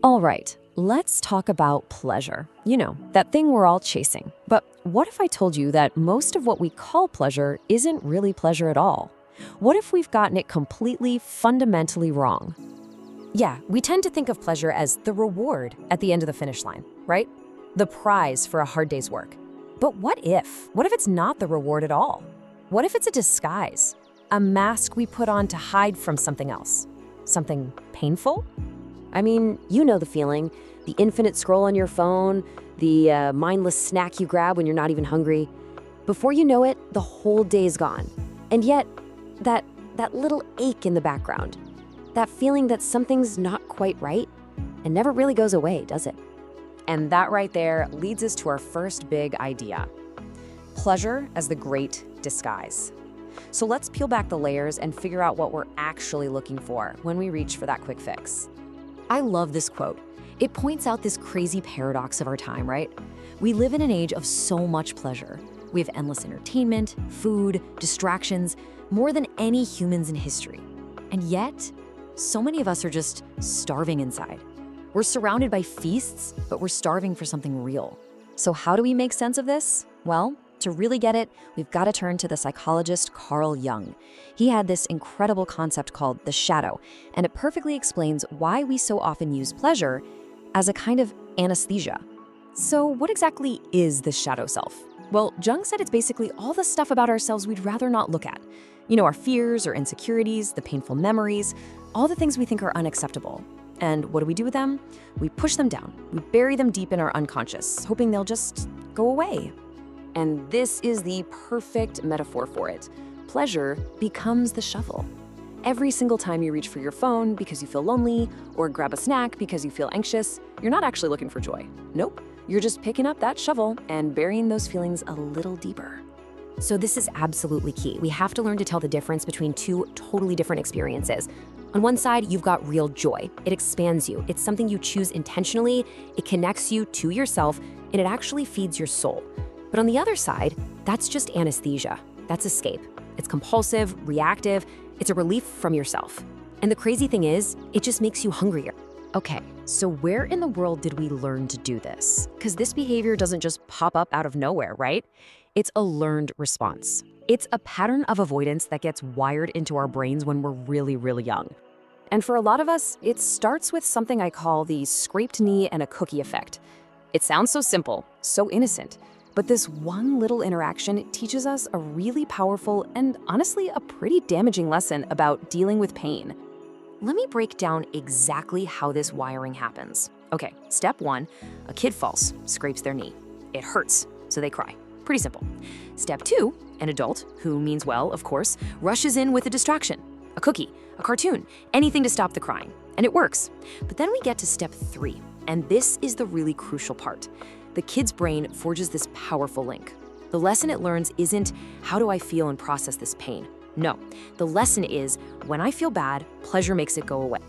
All right, let's talk about pleasure. You know, that thing we're all chasing. But what if I told you that most of what we call pleasure isn't really pleasure at all? What if we've gotten it completely, fundamentally wrong? Yeah, we tend to think of pleasure as the reward at the end of the finish line, right? The prize for a hard day's work. But what if? What if it's not the reward at all? What if it's a disguise? A mask we put on to hide from something else? Something painful? I mean, you know the feeling. The infinite scroll on your phone, the mindless snack you grab when you're not even hungry. Before you know it, the whole day's gone. And yet, that little ache in the background, that feeling that something's not quite right, it never really goes away, does it? And that right there leads us to our first big idea. Pleasure as the great disguise. So let's peel back the layers and figure out what we're actually looking for when we reach for that quick fix. I love this quote. It points out this crazy paradox of our time, right? We live in an age of so much pleasure. We have endless entertainment, food, distractions, more than any humans in history. And yet, so many of us are just starving inside. We're surrounded by feasts, but we're starving for something real. So how do we make sense of this? Well, to really get it, we've got to turn to the psychologist Carl Jung. He had this incredible concept called the shadow, and it perfectly explains why we so often use pleasure as a kind of anesthesia. So what exactly is the shadow self? Well, Jung said it's basically all the stuff about ourselves we'd rather not look at. You know, our fears or insecurities, the painful memories, all the things we think are unacceptable. And what do we do with them? We push them down. We bury them deep in our unconscious, hoping they'll just go away. And this is the perfect metaphor for it. Pleasure becomes the shovel. Every single time you reach for your phone because you feel lonely, or grab a snack because you feel anxious, you're not actually looking for joy. Nope, you're just picking up that shovel and burying those feelings a little deeper. So this is absolutely key. We have to learn to tell the difference between two totally different experiences. On one side, you've got real joy. It expands you. It's something you choose intentionally. It connects you to yourself, and it actually feeds your soul. But on the other side, that's just anesthesia. That's escape. It's compulsive, reactive. It's a relief from yourself. And the crazy thing is, it just makes you hungrier. Okay, so where in the world did we learn to do this? Because this behavior doesn't just pop up out of nowhere, right? It's a learned response. It's a pattern of avoidance that gets wired into our brains when we're really, really young. And for a lot of us, it starts with something I call the scraped knee and a cookie effect. It sounds so simple, so innocent, but this one little interaction teaches us a really powerful and honestly a pretty damaging lesson about dealing with pain. Let me break down exactly how this wiring happens. Okay, step one, a kid falls, scrapes their knee. It hurts, so they cry. Pretty simple. Step two, an adult, who means well, of course, rushes in with a distraction. A cookie, a cartoon, anything to stop the crying. And it works. But then we get to step three, and this is the really crucial part. The kid's brain forges this powerful link. The lesson it learns isn't, how do I feel and process this pain? No, the lesson is, when I feel bad, pleasure makes it go away.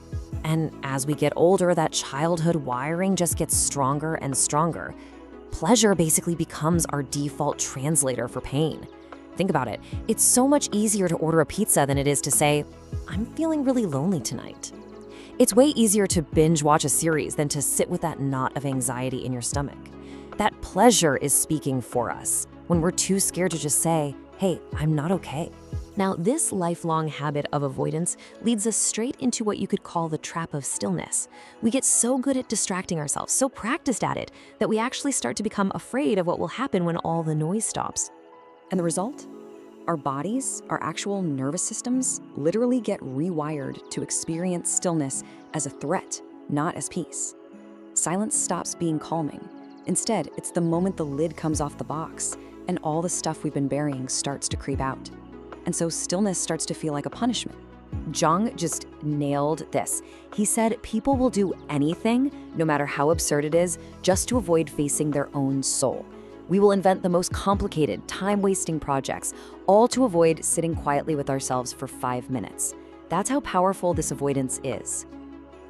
And as we get older, that childhood wiring just gets stronger and stronger. Pleasure basically becomes our default translator for pain. Think about it. It's so much easier to order a pizza than it is to say, I'm feeling really lonely tonight. It's way easier to binge watch a series than to sit with that knot of anxiety in your stomach. That pleasure is speaking for us when we're too scared to just say, hey, I'm not okay. Now, this lifelong habit of avoidance leads us straight into what you could call the trap of stillness. We get so good at distracting ourselves, so practiced at it, that we actually start to become afraid of what will happen when all the noise stops. And the result? Our bodies, our actual nervous systems, literally get rewired to experience stillness as a threat, not as peace. Silence stops being calming. Instead, it's the moment the lid comes off the box and all the stuff we've been burying starts to creep out. And so stillness starts to feel like a punishment. Jung just nailed this. He said people will do anything, no matter how absurd it is, just to avoid facing their own soul. We will invent the most complicated, time-wasting projects, all to avoid sitting quietly with ourselves for 5 minutes. That's how powerful this avoidance is.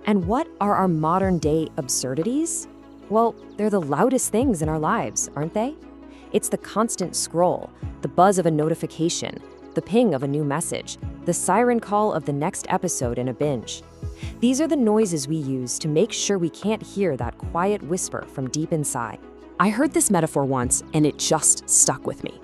And what are our modern-day absurdities? Well, they're the loudest things in our lives, aren't they? It's the constant scroll, the buzz of a notification, the ping of a new message, the siren call of the next episode in a binge. These are the noises we use to make sure we can't hear that quiet whisper from deep inside. I heard this metaphor once, and it just stuck with me.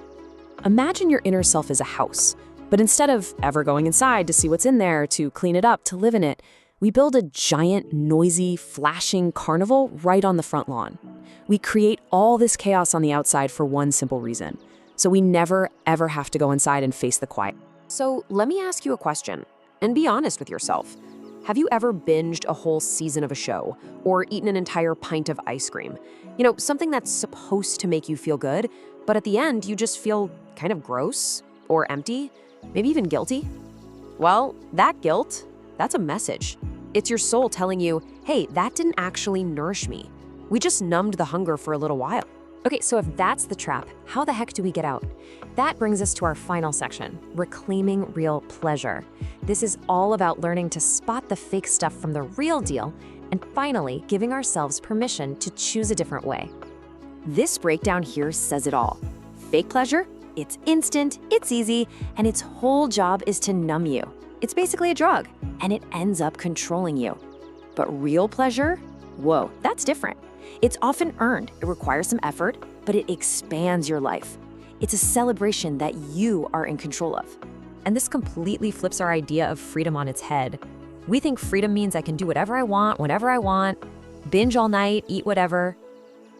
Imagine your inner self as a house, but instead of ever going inside to see what's in there, to clean it up, to live in it, we build a giant, noisy, flashing carnival right on the front lawn. We create all this chaos on the outside for one simple reason, so we never, ever have to go inside and face the quiet. So let me ask you a question, and be honest with yourself. Have you ever binged a whole season of a show, or eaten an entire pint of ice cream? You know, something that's supposed to make you feel good, but at the end you just feel kind of gross, or empty, maybe even guilty? Well, that guilt, that's a message. It's your soul telling you, hey, that didn't actually nourish me. We just numbed the hunger for a little while. Okay, so if that's the trap, how the heck do we get out? That brings us to our final section, reclaiming real pleasure. This is all about learning to spot the fake stuff from the real deal and finally giving ourselves permission to choose a different way. This breakdown here says it all. Fake pleasure, it's instant, it's easy, and its whole job is to numb you. It's basically a drug, and it ends up controlling you. But real pleasure? Whoa, that's different. It's often earned, it requires some effort, but it expands your life. It's a celebration that you are in control of. And this completely flips our idea of freedom on its head. We think freedom means I can do whatever I want, whenever I want, binge all night, eat whatever.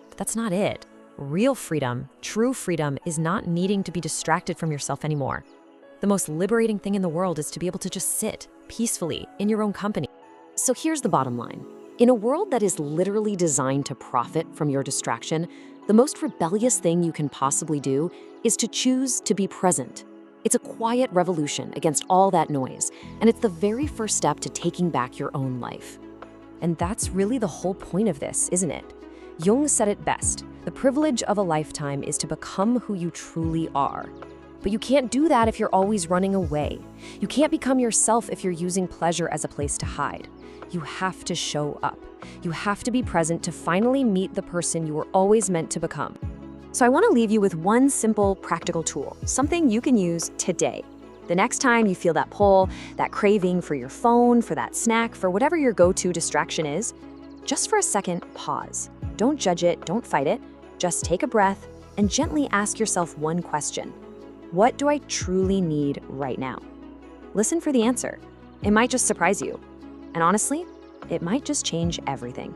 But that's not it. Real freedom, true freedom, is not needing to be distracted from yourself anymore. The most liberating thing in the world is to be able to just sit peacefully in your own company. So here's the bottom line. In a world that is literally designed to profit from your distraction, the most rebellious thing you can possibly do is to choose to be present. It's a quiet revolution against all that noise, and it's the very first step to taking back your own life. And that's really the whole point of this, isn't it? Jung said it best, the privilege of a lifetime is to become who you truly are. But you can't do that if you're always running away. You can't become yourself if you're using pleasure as a place to hide. You have to show up. You have to be present to finally meet the person you were always meant to become. So I want to leave you with one simple, practical tool, something you can use today. The next time you feel that pull, that craving for your phone, for that snack, for whatever your go-to distraction is, just for a second, pause. Don't judge it, don't fight it. Just take a breath and gently ask yourself one question. What do I truly need right now? Listen for the answer. It might just surprise you. And honestly, it might just change everything.